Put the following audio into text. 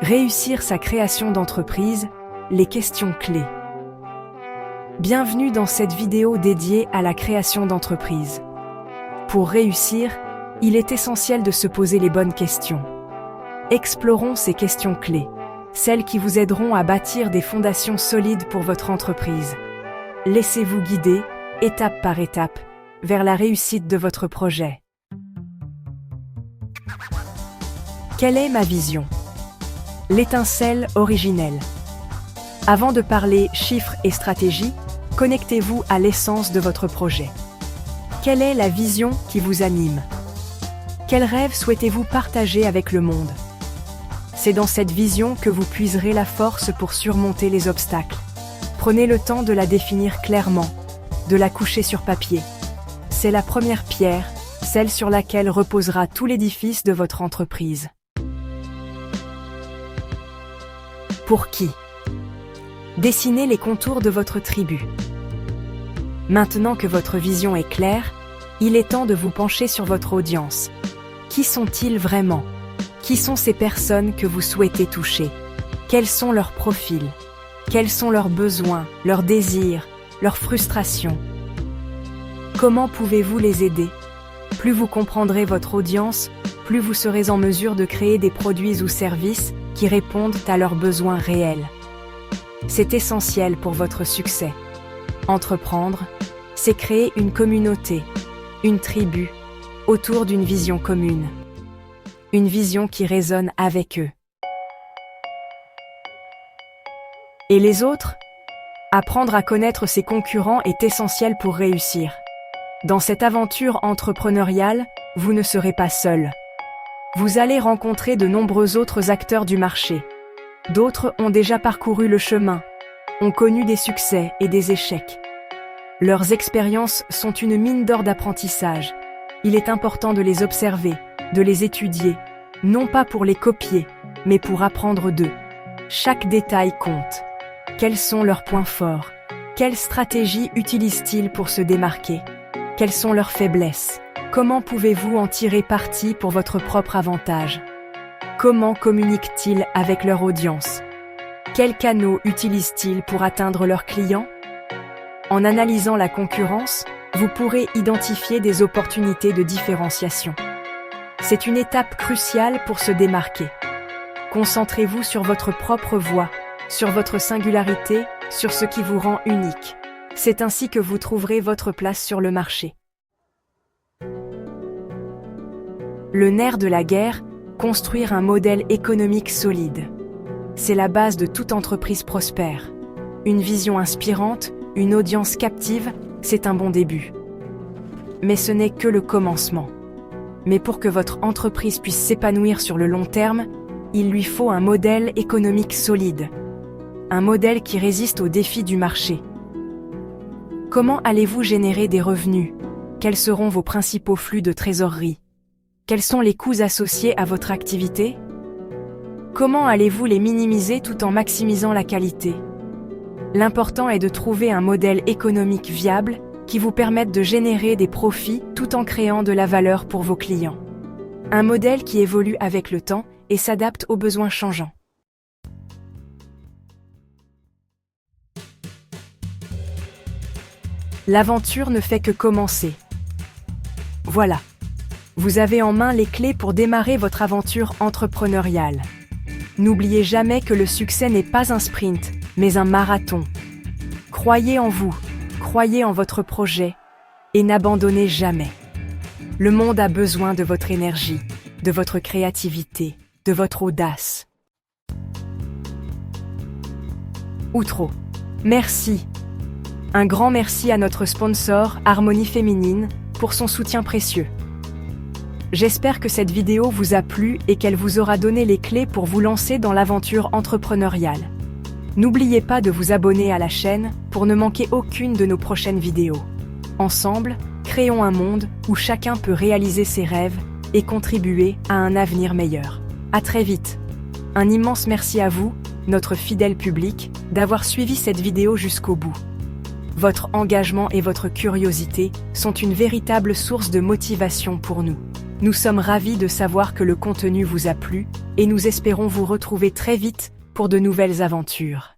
Réussir sa création d'entreprise, les questions clés. Bienvenue dans cette vidéo dédiée à la création d'entreprise. Pour réussir, il est essentiel de se poser les bonnes questions. Explorons ces questions clés, celles qui vous aideront à bâtir des fondations solides pour votre entreprise. Laissez-vous guider, étape par étape, vers la réussite de votre projet. Quelle est ma vision ? L'étincelle originelle. Avant de parler chiffres et stratégie, connectez-vous à l'essence de votre projet. Quelle est la vision qui vous anime ? Quel rêve souhaitez-vous partager avec le monde ? C'est dans cette vision que vous puiserez la force pour surmonter les obstacles. Prenez le temps de la définir clairement, de la coucher sur papier. C'est la première pierre, celle sur laquelle reposera tout l'édifice de votre entreprise. Pour qui ? Dessinez les contours de votre tribu. Maintenant que votre vision est claire, il est temps de vous pencher sur votre audience. Qui sont-ils vraiment ? Qui sont ces personnes que vous souhaitez toucher ? Quels sont leurs profils ? Quels sont leurs besoins, leurs désirs, leurs frustrations ? Comment pouvez-vous les aider ? Plus vous comprendrez votre audience, plus vous serez en mesure de créer des produits ou services qui répondent à leurs besoins réels. C'est essentiel pour votre succès. Entreprendre, c'est créer une communauté, une tribu, autour d'une vision commune. Une vision qui résonne avec eux. Et les autres ? Apprendre à connaître ses concurrents est essentiel pour réussir. Dans cette aventure entrepreneuriale, vous ne serez pas seul. Vous allez rencontrer de nombreux autres acteurs du marché. D'autres ont déjà parcouru le chemin, ont connu des succès et des échecs. Leurs expériences sont une mine d'or d'apprentissage. Il est important de les observer, de les étudier, non pas pour les copier, mais pour apprendre d'eux. Chaque détail compte. Quels sont leurs points forts ? Quelles stratégies utilisent-ils pour se démarquer ? Quelles sont leurs faiblesses ? Comment pouvez-vous en tirer parti pour votre propre avantage ? Comment communiquent-ils avec leur audience ? Quels canaux utilisent-ils pour atteindre leurs clients ? En analysant la concurrence, vous pourrez identifier des opportunités de différenciation. C'est une étape cruciale pour se démarquer. Concentrez-vous sur votre propre voix, sur votre singularité, sur ce qui vous rend unique. C'est ainsi que vous trouverez votre place sur le marché. Le nerf de la guerre, construire un modèle économique solide. C'est la base de toute entreprise prospère. Une vision inspirante, une audience captive, c'est un bon début. Mais ce n'est que le commencement. Mais pour que votre entreprise puisse s'épanouir sur le long terme, il lui faut un modèle économique solide. Un modèle qui résiste aux défis du marché. Comment allez-vous générer des revenus ? Quels seront vos principaux flux de trésorerie ? Quels sont les coûts associés à votre activité ? Comment allez-vous les minimiser tout en maximisant la qualité ? L'important est de trouver un modèle économique viable qui vous permette de générer des profits tout en créant de la valeur pour vos clients. Un modèle qui évolue avec le temps et s'adapte aux besoins changeants. L'aventure ne fait que commencer. Voilà. Vous avez en main les clés pour démarrer votre aventure entrepreneuriale. N'oubliez jamais que le succès n'est pas un sprint, mais un marathon. Croyez en vous, croyez en votre projet et n'abandonnez jamais. Le monde a besoin de votre énergie, de votre créativité, de votre audace. Outro. Merci. Un grand merci à notre sponsor, Harmonie Féminine, pour son soutien précieux. J'espère que cette vidéo vous a plu et qu'elle vous aura donné les clés pour vous lancer dans l'aventure entrepreneuriale. N'oubliez pas de vous abonner à la chaîne pour ne manquer aucune de nos prochaines vidéos. Ensemble, créons un monde où chacun peut réaliser ses rêves et contribuer à un avenir meilleur. À très vite. Un immense merci à vous, notre fidèle public, d'avoir suivi cette vidéo jusqu'au bout. Votre engagement et votre curiosité sont une véritable source de motivation pour nous. Nous sommes ravis de savoir que le contenu vous a plu et nous espérons vous retrouver très vite pour de nouvelles aventures.